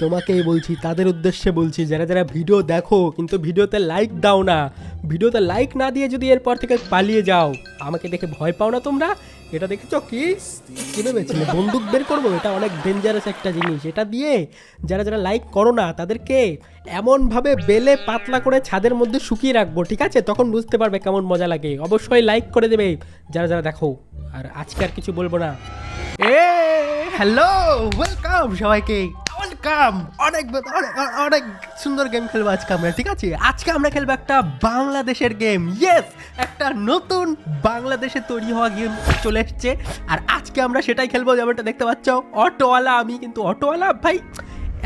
তোমাকেই বলছি, তাদের উদ্দেশ্যে বলছি যারা যারা ভিডিও দেখো কিন্তু ভিডিওতে লাইক দাও না। ভিডিওতে লাইক না দিয়ে যদি এরপর থেকে পালিয়ে যাও, আমাকে দেখে ভয় পাও না তোমরা? এটা দেখেছো কি ভেবেছিলে বন্দুক বের করবো? এটা অনেক ডেঞ্জারাস একটা জিনিস। এটা দিয়ে যারা যারা লাইক করো না তাদেরকে এমনভাবে বেলে পাতলা করে ছাদের মধ্যে শুকিয়ে রাখবো, ঠিক আছে? তখন বুঝতে পারবে কেমন মজা লাগে। অবশ্যই লাইক করে দেবে যারা যারা দেখো। আর আজকে আর কিছু বলবো না। হ্যালো, ওয়েলকাম সবাইকে, ওয়েলকাম। অনেক অনেক সুন্দর গেম খেলবো আজকে আমরা, ঠিক আছে? আজকে আমরা খেলবো একটা বাংলাদেশের গেম। ইয়েস, একটা নতুন বাংলাদেশে তৈরি হওয়া গেম চলে এসছে, আর আজকে আমরা সেটাই খেলবো। যেমনটা দেখতে পাচ্ছ, অটোওয়ালা আমি, কিন্তু অটোওয়ালা ভাই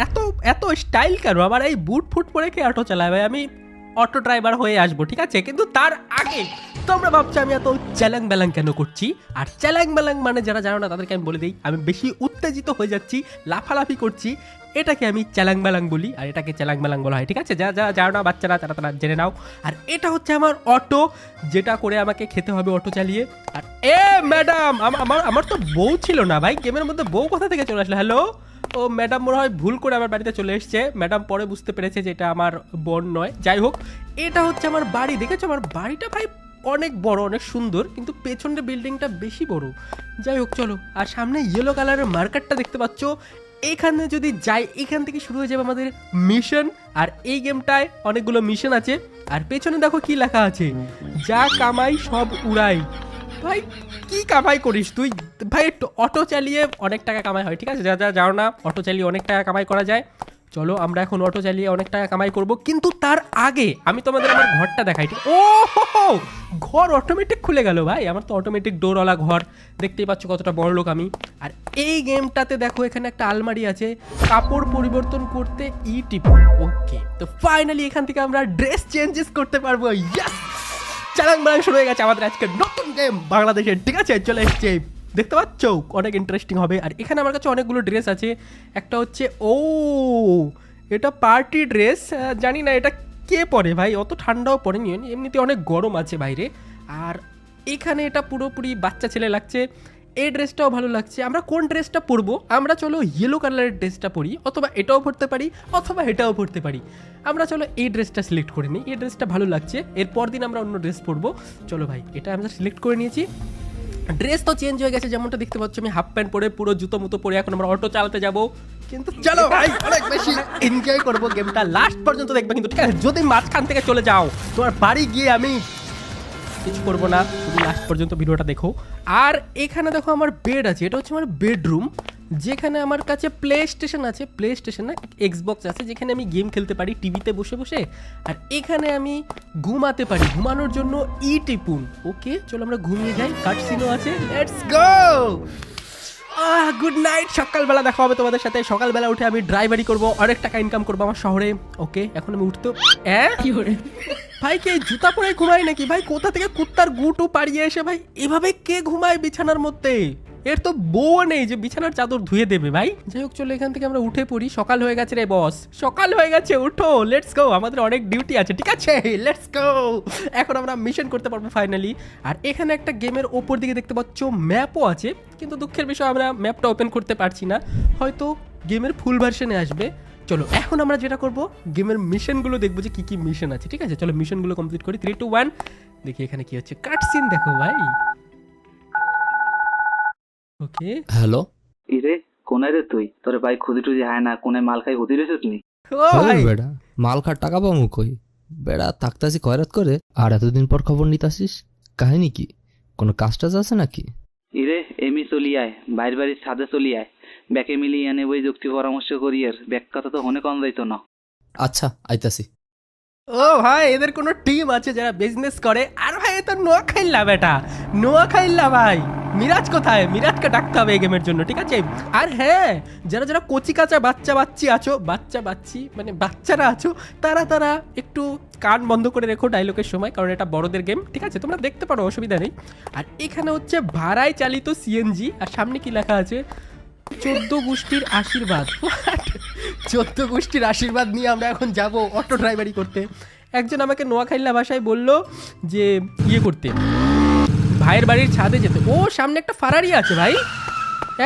এত এত স্টাইল কেন? আমার এই বুট ফুট পরে কে অটো চালায় ভাই? আমি অটো ড্রাইভার হয়ে আসবো, ঠিক আছে? কিন্তু তার আগে তোমরা ভাবছো আমি এত চ্যালাং ব্যালাং কেন করছি? আর চ্যালাং ব্যালাং মানে যারা জানো না তাদেরকে আমি বলে দিই, আমি বেশি উত্তেজিত হয়ে যাচ্ছি, লাফালাফি করছি, এটাকে আমি চ্যালাং ব্যালাং বলি, আর এটাকে চ্যালাং ব্যালাং বলা হয়, ঠিক আছে? যারা যারা জানো না বাচ্চারা তারা তারা জেনে নাও। আর এটা হচ্ছে আমার অটো, যেটা করে আমাকে খেতে হবে অটো চালিয়ে। আর ম্যাডাম, আমার তো বউ ছিল না ভাই, গেমের মধ্যে বউ কোথা থেকে চলে আসলো? হ্যালো, ও ম্যাডাম মনে হয় ভুল করে আমার বাড়িতে চলে এসছে। ম্যাডাম পরে বুঝতে পেরেছে যে এটা আমার বোন নয়। যাই হোক, এটা হচ্ছে আমার বাড়ি। দেখেছো আমার বাড়িটা ভাই অনেক বড়, অনেক সুন্দর, কিন্তু পেছনের বিল্ডিংটা বেশি বড়। যাই হোক চলো, আর সামনে ইয়েলো কালারের মার্কেটটা দেখতে পাচ্ছ। এখানে যদি যাই, এখান থেকে শুরু হয়ে যাবে আমাদের মিশন। আর এই গেমটায় অনেকগুলো মিশন আছে। আর পেছনে দেখো কি লেখা আছে, যা কামাই সব উড়াই। ভাই কি কামাই করিস তুই? ভাই অটো চালিয়ে অনেক টাকা কামাই হয়, ঠিক আছে? যারা যারা জানো না, অটো চালিয়ে অনেক টাকা কামাই করা যায়। চলো আমরা এখন অটো চালিয়ে অনেক টাকা কামাই করব, কিন্তু তার আগে আমি তোমাদের আমার ঘরটা দেখাই। ও ঘর অটোমেটিক খুলে গেল ভাই, আমার তো অটোমেটিক ডোরওয়ালা ঘর। দেখতেই পাচ্ছ কতটা বড় লোক আমি। আর এই গেমটাতে দেখো এখানে একটা আলমারি আছে, কাপড় পরিবর্তন করতে টিপো। ওকে, তো ফাইনালি এখান থেকে আমরা ড্রেস চেঞ্জেস করতে পারবো। ইয়েস, চ্যালেঞ্জ বানানো শুরু হয়ে গেছে আমাদের আজকের নতুন গেম বাংলাদেশের, ঠিক আছে? চলে এসছে, দেখতে পাচ্ছ, অনেক ইন্টারেস্টিং হবে। আর এখানে আমার কাছে অনেকগুলো ড্রেস আছে। একটা হচ্ছে এটা পার্টি ড্রেস। জানি না এটা কে পরে ভাই, অত ঠান্ডাও পড়েনি, এমনিতে অনেক গরম আছে বাইরে। আর এখানে এটা পুরোপুরি বাচ্চা ছেলে লাগছে। এই ড্রেসটাও ভালো লাগছে। আমরা কোন ড্রেসটা পরবো? আমরা চলো ইয়েলো কালারের ড্রেসটা পরি, অথবা এটাও পরতে পারি, অথবা এটাও পরতে পারি। আমরা চলো এই ড্রেসটা সিলেক্ট করে নিই, এই ড্রেসটা ভালো লাগছে। এরপর দিন আমরা অন্য ড্রেস পরবো। চলো ভাই, এটা আমরা সিলেক্ট করে নিয়েছি। ড্রেস তো চেঞ্জ হয়ে গেছে, যেমনটা দেখতে পাচ্ছ আমি হাফ প্যান্ট পরে পুরো জুতো মুতো পরে এখন আমরা অটো চালাতে যাবো। কিন্তু চলো ভাই, অনেক বেশি এনজয় করবো গেমটা, লাস্ট পর্যন্ত দেখবে কিন্তু, ঠিক আছে? যদি মাঝখান থেকে চলে যাও, তোমার বাড়ি গিয়ে আমি কিছু করবো না, তুমি লাস্ট পর্যন্ত ভিডিওটা দেখো। আর এখানে দেখো আমার বেড আছে, এটা হচ্ছে আমার বেডরুম, যেখানে আমার কাছে প্লে স্টেশন আছে, প্লে স্টেশন না, এক্সবক্স আছে, যেখানে আমি গেম খেলতে পারি টিভিতে বসে বসে। আর এখানে আমি ঘুমাতে পারি, ঘুমানোর জন্য টিপুন। ওকে চলো আমরা ঘুমিয়ে যাই, কাটসিনও আছে, লেটস গো। গুড নাইট, সকালবেলা দেখা হবে তোমাদের সাথে। সকালবেলা উঠে আমি ড্রাইভারি করবো, অনেক টাকা ইনকাম করবো আমার শহরে। ওকে, এখন আমি উঠতে ভাই, কে জুতা পরে ঘুমাই নাকি ভাই? কোথা থেকে কুত্তার গুটু পাড়িয়ে এসে ভাই এভাবে কে ঘুমায় বিছানার মধ্যে? এর তো বউ নেই যে বিছানার চাদর ধুয়ে দেবে ভাই। যাই হোক চলো এখান থেকে আমরা উঠে পড়ি, সকাল হয়ে গেছে রে বস, সকাল হয়ে গেছে, উঠো, লেটস গো। আমাদের অনেক ডিউটি আছে, ঠিক আছে? লেটস গো, এখন আমরা মিশন করতে পারবো ফাইনালি। আর এখানে একটা গেমের ওপর দিকে দেখতে পাচ্ছ ম্যাপও আছে, কিন্তু দুঃখের বিষয় আমরা ম্যাপটা ওপেন করতে পারছি না, হয়তো গেমের ফুল ভার্সনে আসবে। চলো এখন আমরা যেটা করবো, গেমের মিশনগুলো দেখবো যে কি কি মিশন আছে, ঠিক আছে? চলো মিশনগুলো কমপ্লিট করি। 3, 2, 1, দেখি এখানে কি হচ্ছে। কাটসিন দেখো ভাই। ওকে, হ্যালো, ইরে কোনায় রে তুই? তোর ভাই খুদি টুদি হায় না, কোনায় মাল খাই হুদি রেছিস নি? ও ভাই, বেড়া মাল খার টাকা পাবো কই? বেড়া থাকতাছি খয়রাত করে, আর এতদিন পর খবর নিতাসিস, কাহিনী কি? কোনো কাজ টাজ আছে নাকি? ইরে এমি চলি আয়, বাইর বাড়ির ছাদে চলি আয়, ব্যাকে মিলিয়ে এনে বই যুক্তি পরামর্শ করি। আর ব্যাক কথা তো হনে কম যাইতো না। আচ্ছা আইতাছি। ও ভাই, এদের কোনো টিম আছে যারা বিজনেস করে। আর ভাই এ তো নোয়া খাইল্লা বেটা, নোয়া খাইল্লা ভাই। মিরাজ কোথায়? মিরাজকে ডাকতে হবে এই গেমের জন্য, ঠিক আছে? আর হ্যাঁ, যারা যারা কচি কাঁচা বাচ্চি আছো, মানে বাচ্চারা আছো, তারা একটু কান বন্ধ করে রেখো ডায়লগের সময়, কারণ এটা বড়দের গেম, ঠিক আছে? তোমরা দেখতে পারো, অসুবিধা নেই। আর এখানে হচ্ছে ভাড়ায় চালিত সিএনজি। আর সামনে কি লেখা আছে? 14 গোষ্ঠীর আশীর্বাদ। 14 গোষ্ঠীর আশীর্বাদ নিয়ে আমরা এখন যাব অটো ড্রাইভারি করতে। একজন আমাকে নোয়াখাইল্লা ভাষায় বললো যে করতে, ভাইয়ের বাড়ির ছাদে যেতে। ও সামনে একটা ফারারি আছে ভাই,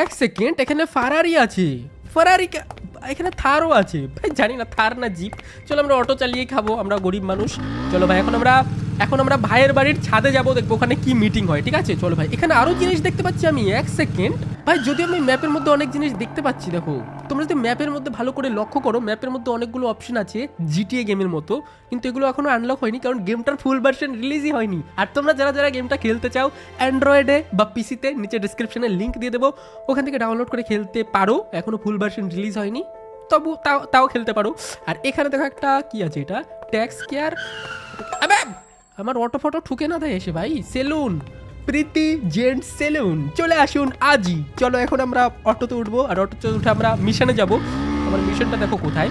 এক সেকেন্ড, এখানে ফারারি আছে। ফারারি, এখানে থারও আছে ভাই, জানি না থার না জিপ। চলো আমরা অটো চালিয়ে খাবো, আমরা গরিব মানুষ। চলো ভাই এখন আমরা ভাইয়ের বাড়ির ছাদে যাবো, দেখবো ওখানে কি মিটিং হয়, ঠিক আছে? চলো ভাই, এখানে আরো জিনিস দেখতে পাচ্ছি আমি, এক সেকেন্ড ভাই, যদি আমি ম্যাপের মধ্যে অনেক জিনিস দেখতে পাচ্ছি, দেখো তোমরা যদি ম্যাপের মধ্যে ভালো করে লক্ষ্য করো, ম্যাপের মধ্যে অনেকগুলো অপশন আছে জিটিএ গেমের মতো, কিন্তু এগুলো এখনো আনলক হয়নি কারণ গেমটার ফুল ভার্সন রিলিজই হয়নি। আর তোমরা যারা গেমটা খেলতে চাও অ্যান্ড্রয়েডে বা পিসিতে, নিচে ডিসক্রিপশনে লিঙ্ক দিয়ে দেবো, ওখান থেকে ডাউনলোড করে খেলতে পারো। এখনো ফুল ভার্সন রিলিজ হয়নি, তবু তাও খেলতে পারো। আর এখানে দেখো একটা কি আছে, এটা ট্যাক্স কেয়ার, আমার অটো ফটো ঠুকে না দেয় এসে ভাই। সেলুন, প্রীতি জেন্টস সেলুন, চলে আসুন আজই। চলো এখন আমরা অটোতে উঠবো, আর অটোতে উঠে আমরা মিশনে যাব। আমার মিশনটা দেখো কোথায়।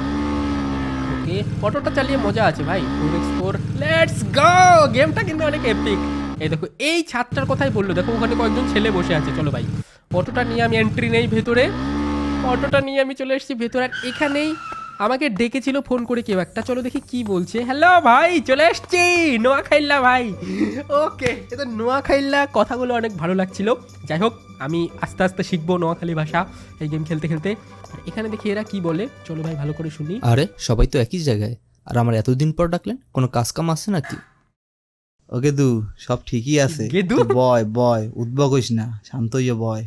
ওকে, অটোটা চালিয়ে মজা আছে ভাই, 4x4, লেটস গো। গেমটা কিন্তু অনেক এপিক। এই দেখো এই ছাদটার কথাই বললো, দেখো ওখানে কয়েকজন ছেলে বসে আছে। চলো ভাই, অটোটা নিয়ে আমি এন্ট্রি নেই ভেতরে, অটোটা নিয়ে আমি চলে এসেছি ভেতরে। আর এখানেই আমাকে ডেকেছিল ফোন করে কেউ একটা, চলো দেখি কি বলছে। হ্যালো ভাই, চলে এসছি নোয়াখাইল্লা ভাই। ওকে, এটা নোয়াখাইল্লা, কথাগুলো অনেক ভালো লাগছিল। যাই হোক, আমি আস্তে আস্তে শিখবো নোয়াখালী ভাষা এই গেম খেলতে খেলতে। আর এখানে দেখি এরা কি বলে, চলো ভাই ভালো করে শুনি। আরে সবাই তো একই জায়গায়, আর আমার এতদিন পর ডাকলেন, কোনো কাজ কাম আছে নাকি? ওকে দু, সব ঠিকই আছে। গেদু? তুই বয় উদ্ভব হইস না, শান্ত হইয়া বয়।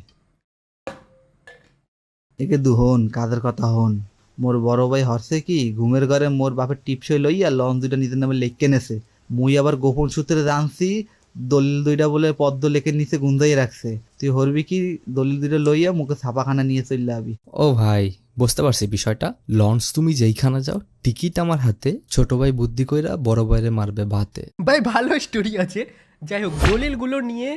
একে দু হন, কাদের কথা হন। মোর বড় ভাই হরছে কি, ঘুমের ঘরে মোর বাপের টিপসই লইয়া লন দুইটা নিজের নামে লেখকে নেছে। মুই আবার গোপন সূত্রে জানছি দলিল দুইটা বলে পদ্ম লেখের নিচে গুন্দাই রাখছে। তুই হরবি কি, দলিল দুইটা লইয়া মুখে ছাপাখানা নিয়ে চলে আবি। ও ভাই, বুঝতে পারছি বিষয়টা। লঞ্চ তুমি যেইখানে যাও, টিকিট আমার হাতে, ছোট ভাই বুদ্ধি কইরা বড় ভাইরে মারবে ভাতে। ভাই ভালো স্টোরি আছে। যাই হোক, দলিলগুলো নিয়ে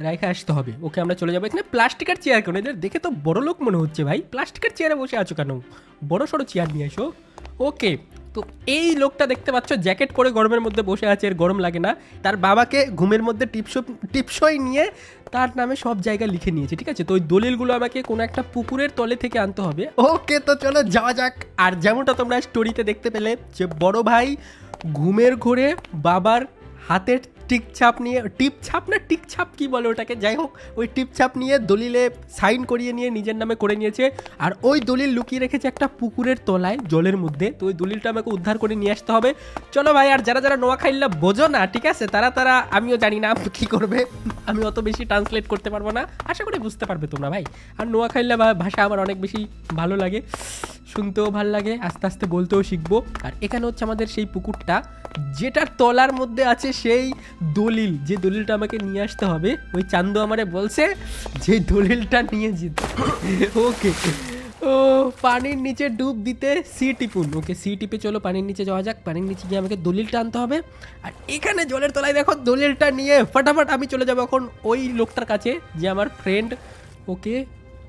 রাইখে আসতে হবে। ওকে, আমরা চলে যাবো। এখানে প্লাস্টিকের চেয়ার কেন? এদের দেখে তো বড় লোক মনে হচ্ছে ভাই, প্লাস্টিকের চেয়ারে বসে আছো কেন? বড় সড়ো চেয়ার নিয়ে এসো। ওকে, তো এই লোকটা দেখতে পাচ্ছ জ্যাকেট পরে গরমের মধ্যে বসে আছে, এর গরম লাগে না। তার বাবাকে ঘুমের মধ্যে টিপসই নিয়ে তার নামে সব জায়গা লিখে নিয়েছে, ঠিক আছে? তো ওই দলিলগুলো আমাকে কোনো একটা পুকুরের তলে থেকে আনতে হবে। ওকে, তো চলো যাওয়া যাক। আর যেমনটা তোমরা স্টোরিতে দেখতে পেলে, যে বড় ভাই ঘুমের ঘোরে বাবার হাতের টিপছাপ কি বলে ওটাকে, যাই হোক ওই টিপছাপ নিয়ে দলিলে সাইন করিয়ে নিয়ে নিজের নামে করে নিয়েছে। আর ওই দলিল লুকিয়ে রেখেছে একটা পুকুরের তলায় জলের মধ্যে। তো ওই দলিলটা আমাকে উদ্ধার করে নিয়ে আসতে হবে। চলো ভাই, আর যারা নোয়াখাইল্লা বোঝো না, ঠিক আছে, তারা আমিও জানি না কি করবে, আমি অত বেশি ট্রান্সলেট করতে পারবো না, আশা করি বুঝতে পারবে তোমরা ভাই। আর নোয়াখাইল্লা ভাষা আমার অনেক বেশি ভালো লাগে, শুনতেও ভালো লাগে, আস্তে আস্তে বলতেও শিখবো। আর এখানে হচ্ছে আমাদের সেই পুকুরটা, যেটার তলার মধ্যে আছে সেই দলিল, যে দলিলটা আমাকে নিয়ে আসতে হবে। ওই চান্দু আমারে বলছে যে দলিলটা নিয়ে যেতে। ওকে, ও পানির নিচে ডুব দিতে সি টিপুন। ওকে, সি টিপে চলো পানির নিচে যাওয়া যাক। পানির নিচে গিয়ে আমাকে দলিলটা আনতে হবে। আর এখানে জলের তলায় দেখো দলিলটা নিয়ে ফটাফট আমি চলে যাবো এখন ওই লোকটার কাছে, যে আমার ফ্রেন্ড। ওকে,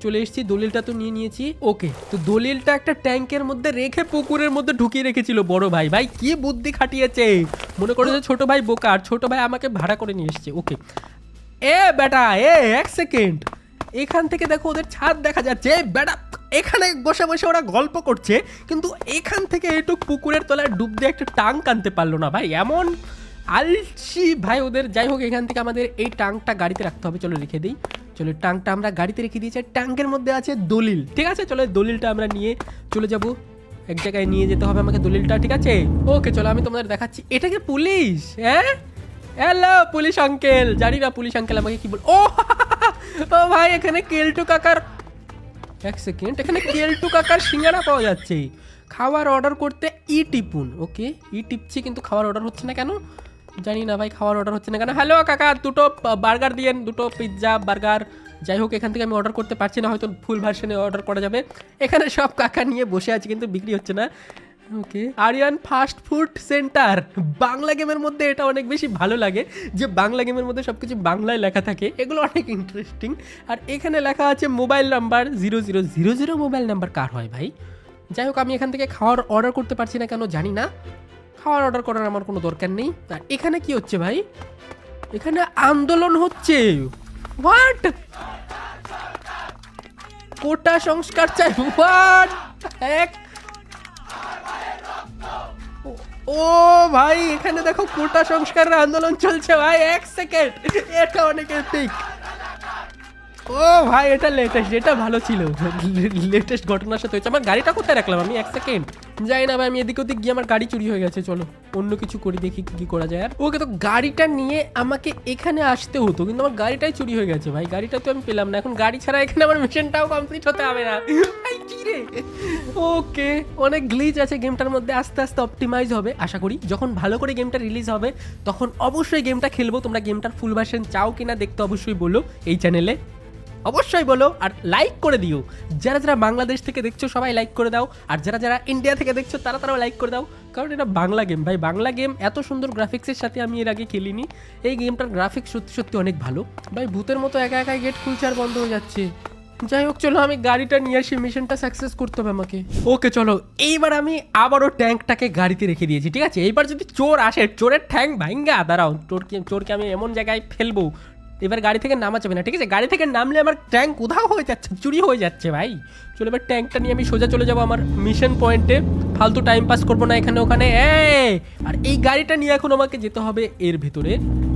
চলে এসেছি, দলিলটা তো নিয়ে নিয়েছি। ওকে, তো দলিলটা একটা ট্যাঙ্কের মধ্যে রেখে পুকুরের মধ্যে ঢুকিয়ে রেখেছিল বড় ভাই। ভাই কি বুদ্ধি খাটিয়েছে, মনে করে যে ছোট ভাই বোকা, আর ছোট ভাই আমাকে ভাড়া করে নিয়ে এসছে। ওকে, এ বেটা, এক সেকেন্ড, এখান থেকে দেখো ওদের ছাদ দেখা যাচ্ছে। বেটা, এখানে বসে বসে ওরা গল্প করছে, কিন্তু এখান থেকে এটুক পুকুরের তলায় ডুব দিয়ে একটা টাঙ্ক আনতে পারলো না ভাই, এমন আলসি ভাই ওদের। যাই হোক, এখান থেকে আমাদের এই টাঙ্কটা গাড়িতে রাখতে হবে। চলো রেখে দিই। চলো, টাঙ্কটা আমরা গাড়িতে রেখে দিয়েছি। ট্যাঙ্কের মধ্যে আছে দলিল, ঠিক আছে? চলো দলিলটা আমরা নিয়ে চলে যাব, এক জায়গায় নিয়ে যেতে হবে আমাকে দলিলটা, ঠিক আছে? ওকে, চলো আমি তোমাদের দেখাচ্ছি। এটা কি পুলিশ? হ্যাঁ, হ্যালো পুলিশ আঙ্কেল। জানি না পুলিশ আঙ্কেল আমাকে কি বল। ও ভাই, এখানে কেলটু কাকার, এক সেকেন্ড, এখানে কেলটু কাকার সিঙ্গারা পাওয়া যাচ্ছে। খাবার অর্ডার করতে ই টিপুন। ওকে, ই টিপছি, কিন্তু খাবার অর্ডার হচ্ছে না কেন জানি না ভাই, খাবার অর্ডার হচ্ছে না কেন? হ্যালো কাকা, দুটো বার্গার দিয়েন, দুটো পিৎজা বার্গার। যাই হোক, এখান থেকে আমি অর্ডার করতে পারছি না, হয়তো ফুল ভার্সনে অর্ডার করা যাবে। এখানে সব কাকা নিয়ে বসে আছে, কিন্তু বিক্রি হচ্ছে না। Okay, Ariyan fast food centre. Bangla গেমের মধ্যে এটা অনেক বেশি ভালো লাগে, যে বাংলা গেমের মধ্যে সব কিছু বাংলায় লেখা থাকে, এগুলো অনেক ইন্টারেস্টিং। আর এখানে লেখা আছে মোবাইল নাম্বার 0000। মোবাইল নাম্বার কার হয় ভাই? যাই হোক, আমি এখান থেকে খাওয়ার অর্ডার করতে পারছি না কেন জানি না, খাওয়ার অর্ডার করার আমার কোনো দরকার নেই। আর এখানে কি হচ্ছে ভাই? এখানে আন্দোলন হচ্ছে। হোয়াট? কোটা সংস্কার চাই। হোয়াট? ও ভাই, এখানে দেখো কোটা সংস্কারের আন্দোলন চলছে ভাই। এক সেকেন্ড, এটা অনেক ঠিক। ও ভাই এটা লেটেস্ট, এটা ভালো ছিল, লেটেস্ট ঘটনার সাথে হয়েছে। আমার গাড়িটা কোথায় রাখলাম আমি, এক সেকেন্ড যাই না ভাই, আমি এদিক ওদিক গিয়ে আমার গাড়ি চুরি হয়ে গেছে। চলো অন্য কিছু করি, দেখি কি করা যায়। আর ওকে, তো গাড়িটা নিয়ে আমাকে এখানে আসতে হতো, কিন্তু আমার গাড়িটাই চুরি হয়ে গেছে ভাই, গাড়িটা তো আমি পেলাম না। এখন গাড়ি ছাড়া এখানে আমার মিশনটাও কমপ্লিট হতে হবে না ভাই, কি রে। ওকে, অনেক গ্লিচ আছে গেমটার মধ্যে, আস্তে আস্তে অপটিমাইজ হবে আশা করি। যখন ভালো করে গেমটা রিলিজ হবে তখন অবশ্যই গেমটা খেলবো। তোমরা গেমটার ফুল ভার্সন চাও কিনা দেখতে অবশ্যই বলো এই চ্যানেলে, অবশ্যই বলো। আর লাইক করে দিও, যারা যারা বাংলাদেশ থেকে দেখছো সবাই লাইক করে দাও, আর যারা যারা ইন্ডিয়া থেকে দেখছো তারাও লাইক করে দাও, কারণ এটা বাংলা গেম ভাই। বাংলা গেম এত সুন্দর গ্রাফিক্সের সাথে আমি এর আগে খেলিনি। এই গেমটার গ্রাফিক্স সত্যি সত্যি অনেক ভালো ভাই। ভূতের মতো একা একাই গেট খুলছে আর বন্ধ হয়ে যাচ্ছে। যাই হোক, চলো আমি গাড়িটা নিয়ে আসি, মিশনটা সাকসেস করতে হবে আমাকে। ওকে চলো, এইবার আমি আবারও ট্যাঙ্কটাকে গাড়িতে রেখে দিয়েছি, ঠিক আছে। এইবার যদি চোর আসে, চোরের ঠ্যাং ভাঙ্গা, দাঁড়াও, চোরকে আমি এমন জায়গায় ফেলবো এবার গাড়ি থেকে নামা যাবে না, ঠিক আছে। গাড়ি থেকে নামলে আমার ট্যাঙ্ক কোথাও হয়ে যাচ্ছে, চুরি হয়ে যাচ্ছে ভাই। চলো এবার ট্যাঙ্কটা নিয়ে আমি সোজা চলে যাবো আমার মিশন পয়েন্টে, ফালতু টাইম পাস করবো না এখানে ওখানে। আর এই গাড়িটা নিয়ে এখন আমাকে যেতে হবে এর ভিতরে,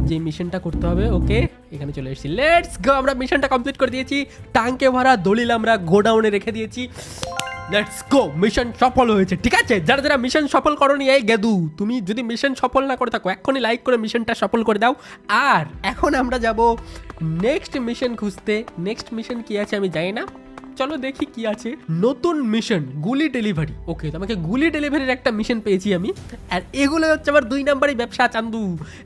যে মিশনটা করতে হবে। ওকে, এখানে চলে এসেছি, লেটস গো। আমরা মিশনটা কমপ্লিট করে দিয়েছি, ট্যাঙ্কে ভরা দলিল আমরা গোডাউনে রেখে দিয়েছি। লেটস গো, মিশন সফল হয়েছে, ঠিক আছে। যারা যারা মিশন সফল করোনি, এই গেদু, তুমি যদি মিশন সফল না করে থাকো এক্ষুনি লাইক করে মিশনটা সফল করে দাও। আর এখন আমরা যাব নেক্সট মিশন খুঁজতে। নেক্সট মিশন কি আছে আমি জানি না, চলো দেখি কি আছে। নতুন মিশন, গুলি ডেলিভারি। ওকে, তো আমাকে গুলি ডেলিভারির একটা মিশন পেয়েছি আমি। আর এগুলো হচ্ছে আমার 2 নাম্বারই ব্যবসা চান্দু।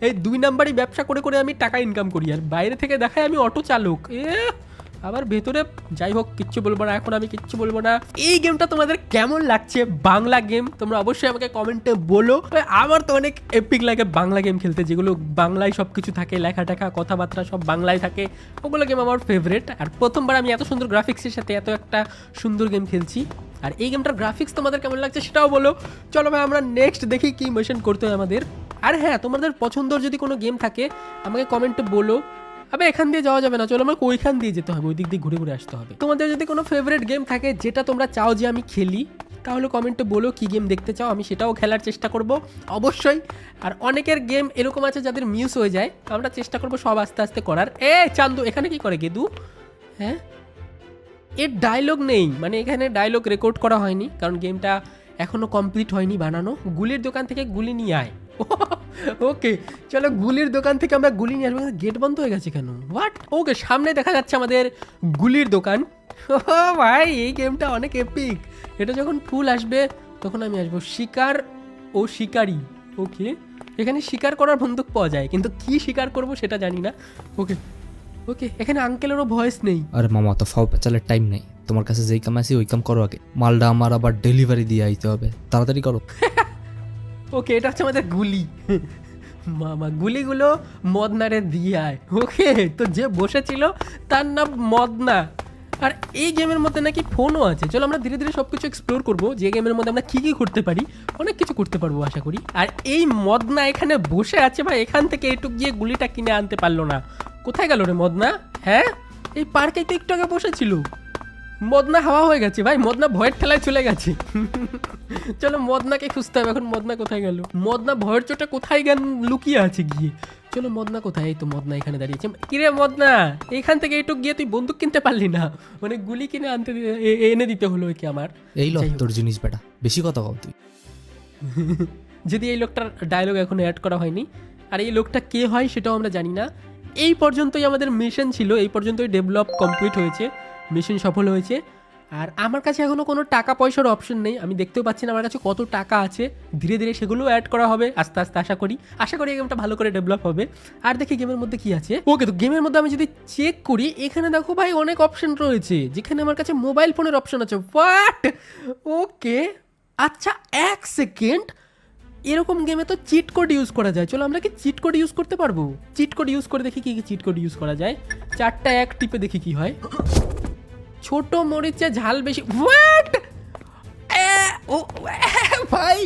এই 2 নাম্বারই ব্যবসা করে করে আমি টাকা ইনকাম করি, আর বাইরে থেকে দেখায় আমি অটো চালক। আবার ভেতরে, যাই হোক কিচ্ছু বলবো না এখন, আমি কিচ্ছু বলবো না। এই গেমটা তোমাদের কেমন লাগছে, বাংলা গেম, তোমরা অবশ্যই আমাকে কমেন্টে বলো। আমার তো অনেক এপিক লাগে বাংলা গেম খেলতে, যেগুলো বাংলায় সব কিছু থাকে, লেখা টেখা কথাবার্তা সব বাংলায় থাকে, ওগুলো গেম আমার ফেভারিট। আর প্রথমবার আমি এত সুন্দর গ্রাফিক্সের সাথে এত একটা সুন্দর গেম খেলছি। আর এই গেমটার গ্রাফিক্স তোমাদের কেমন লাগছে সেটাও বলো। চলো ভাই আমরা নেক্সট দেখি কি মিশন করতে হয় আমাদের। আর হ্যাঁ, তোমাদের পছন্দের যদি কোনো গেম থাকে আমাকে কমেন্টে বলো। আবে এখান দিয়ে যাওয়া যাবে না, চলো আমাকে ওইখান দিয়ে যেতে হবে, ওই দিক দিয়ে ঘুরে ঘুরে আসতে হবে। তোমাদের যদি কোনো ফেভারিট গেম থাকে যেটা তোমরা চাও যে আমি খেলি, তাহলে কমেন্টে বলো কি গেম দেখতে চাও, আমি সেটাও খেলার চেষ্টা করব অবশ্যই। আর অনেকের গেম এরকম আছে যাদের মিউজ হয়ে যায়, আমরা চেষ্টা করবো সব আস্তে আস্তে করার। চান্দু এখানে কি করে গেদু? হ্যাঁ, এর ডায়লগ নেই, মানে এখানে ডায়লগ রেকর্ড করা হয়নি, কারণ গেমটা এখনো কমপ্লিট হয়নি বানানো। গুলির দোকান থেকে গুলি নিয়ে আয়। ওকে চলো, গুলির দোকান থেকে আমরা গুলি নিয়ে আসবো। গেট বন্ধ হয়ে গেছে কেন? হোয়াট? ওকে, সামনে দেখা যাচ্ছে আমাদের গুলির দোকান। ও ভাই, এই গেমটা অনেক এপিক। এটা যখন ফুল আসবে তখন আমি আসবো। শিকার ও শিকারি। ওকে, এখানে শিকার করার বন্দুক পাওয়া যায়, কিন্তু কি শিকার করব সেটা জানি না। ওকে ওকে, এখানে আঙ্কেলেরও ভয়েস নেই। আরে মামা, তো ফাও পেঁচালের টাইম নেই, তোমার কাছে যেই কাম আছে ওই কাম করো আগে। মালটা আমার আবার ডেলিভারি দিয়ে আইতে হবে, তাড়াতাড়ি করো। ওকে, এটা হচ্ছে আমাদের গুলি। মামা, গুলিগুলো মদনারে দিয়ে আয়। ওকে, তো যে বসেছিল তার নাম মদনা। আর এই গেমের মধ্যে নাকি ফোনও আছে। চলো আমরা ধীরে ধীরে সব কিছু এক্সপ্লোর করবো, যে গেমের মধ্যে আমরা কী কী করতে পারি। অনেক কিছু করতে পারবো আশা করি। আর এই মদনা এখানে বসে আছে ভাই, এখান থেকে এটুক গিয়ে গুলিটা কিনে আনতে পারলো না। কোথায় গেল রে মদনা? হ্যাঁ, এই পার্কেই তো একটু আগে বসেছিল। মদনা হাওয়া হয়ে গেছে ভাই, মদনা ভয়ের ঠেলায় চলে গেছে। চলো মদনাকে খুঁজতে হবে এখন। মদনা কোথায় গেল? মদনা ভয়ের চোটে কোথায় গেল, লুকিয়ে আছে গিয়ে। চলো মদনা কোথায়? এই তো মদনা এখানে দাঁড়িয়েছে। কিরে মদনা, এইখান থেকে এইটুক গিয়ে তুই বন্দুক কিনতে পারলি না, মানে গুলি কিনে আনতে এনে দিতে হলো একে আমার। এই ল তোর জিনিস বেটা, বেশি কথা কও তুই। যদি এই লোকটার ডায়লগ এখনো অ্যাড করা হয়নি, আর এই লোকটা কে হয় সেটাও আমরা জানি না। এই পর্যন্তই আমাদের মিশন ছিল, এই পর্যন্তই ডেভেলপ কমপ্লিট হয়েছে, মিশন সফল হয়েছে। আর আমার কাছে এখনও কোনো টাকা পয়সার অপশন নেই, আমি দেখতেও পাচ্ছি না আমার কাছে কত টাকা আছে। ধীরে ধীরে সেগুলোও অ্যাড করা হবে আস্তে আস্তে, আশা করি এই গেমটা ভালো করে ডেভেলপ হবে। আর দেখি গেমের মধ্যে কি আছে। ওকে, তো গেমের মধ্যে আমি যদি চেক করি, এখানে দেখো ভাই অনেক অপশন রয়েছে, যেখানে আমার কাছে মোবাইল ফোনের অপশন আছে। হোয়াট? ওকে, আচ্ছা এক সেকেন্ড, এরকম গেমে তো চিট কোড ইউজ করা যায়। চলো আমরা কি চিট কোড ইউজ করতে পারবো? চিট কোড ইউজ করে দেখি কি কি চিট কোড ইউজ করা যায়। 4টা 1 টিপে দেখি কি হয়। ছোট মরিচে ঝাল বেশি। হোয়াট? ও ভাই,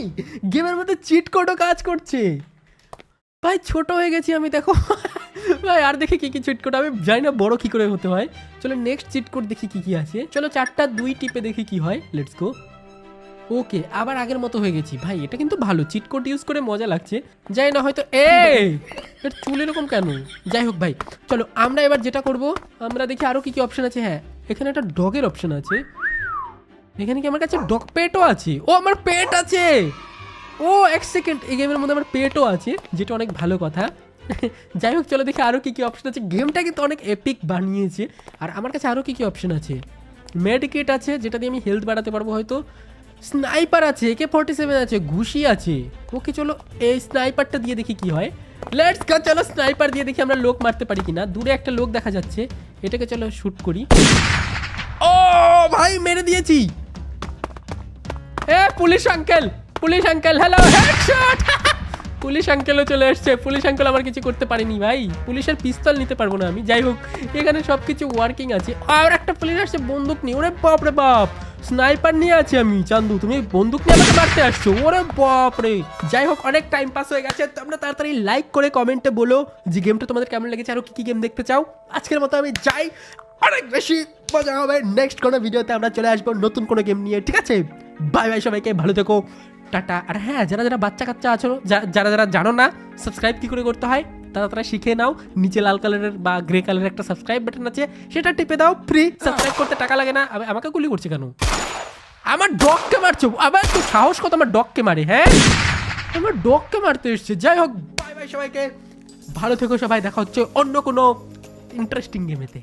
গেমের মধ্যে চিট কোডও কাজ করছে ভাই। ছোট হয়ে গেছি আমি, দেখো ভাই। আর দেখি কি কি চিট কোড, আমি জানি না বড় কি করে হতে হয়। চলো নেক্সট চিট কোড দেখি কি কি আছে। চলো 4টা 2 টিপে দেখি কি হয়। Let's go. ওকে, আবার আগের মতো হয়ে গেছি ভাই। এটা কিন্তু ভালো, চিট কোড ইউজ করে মজা লাগছে। যাই না হয়তো এই এর চুল এরকম কেন? যাই হোক ভাই, চলো আমরা এবার যেটা করব, আমরা দেখি আরো কি কি অপশন আছে। হ্যাঁ, এখানে একটা ডগের অপশন আছে। এখানে কি আমার কাছে ডগ পেটও আছে? ও আমার পেট আছে। ও এক সেকেন্ড, এই গেমের মধ্যে আমার পেটও আছে, যেটা অনেক ভালো কথা। যাই হোক, চলো দেখি আরো কি কি অপশন আছে। গেমটা কিন্তু অনেক এপিক বানিয়েছে। আর আমার কাছে আরো কি কি অপশন আছে। মেডিকেট আছে, যেটা দিয়ে আমি হেলথ বাড়াতে পারবো হয়তো। স্নাইপার আছে, AK-47 আছে, ঘুষি আছে। ওকে চলো এই স্নাইপারটা দিয়ে দেখি কি হয়। লেটস গো, চলো স্নাইপার দিয়ে দেখি আমরা লোক মারতে পারি কিনা। দূরে একটা লোক দেখা যাচ্ছে, এটাকে চলো শুট করি। ও ভাই, মেরে দিয়েছি। এ police uncle, police uncle, hello, headshot. Police আঙ্কেলও চলে এসছে। পুলিশ আঙ্কেল আমার কিছু করতে পারেনি ভাই। পুলিশের পিস্তল নিতে পারবো না আমি। যাই হোক, এখানে সব কিছু ওয়ার্কিং আছে। আর একটা পুলিশ আসছে বন্দুক নিয়ে। ওরে বাপ রে বাপ, স্নাইপার নিয়ে আছি আমি। চান্দু, তুমি বন্দুক নিয়ে আমাকে মারতে আসছো? ওরে বাপ রে। যাই হোক, অনেক টাইম পাস হয়ে গেছে। তোমরা তাড়াতাড়ি লাইক করে কমেন্টে বলো যে গেমটা তোমাদের কেমন লেগেছে, আরো কি কি গেম দেখতে চাও। আজকের মতো আমি যাই, অনেক বেশি মজা হবে। নেক্সট কোনো ভিডিওতে আমরা চলে আসবো নতুন কোনো গেম নিয়ে, ঠিক আছে? বাই বাই, সবাইকে ভালো থেকো, টাটা। আর হ্যাঁ, যারা যারা বাচ্চা কাচ্চা আছো, যারা যারা জানো না সাবস্ক্রাইব কি করে করতে হয়, তারা শিখে নাও। নিচে লাল কালারের বা গ্রে কালারের একটা সাবস্ক্রাইব বাটন আছে, সেটা টিপে দাও। ফ্রি, সাবস্ক্রাইব করতে টাকা লাগে না। আমাকে গুলি করছে কেন? আমার ডগকে মারছো? আবার তো সাহস কত আমার ডগকে মারে? হ্যাঁ, আমার ডগকে মারতে এসছে। যাই হোক, বাই বাই সবাইকে, ভালো থেকো সবাই। দেখা হচ্ছে অন্য কোনো ইন্টারেস্টিং গেমেতে।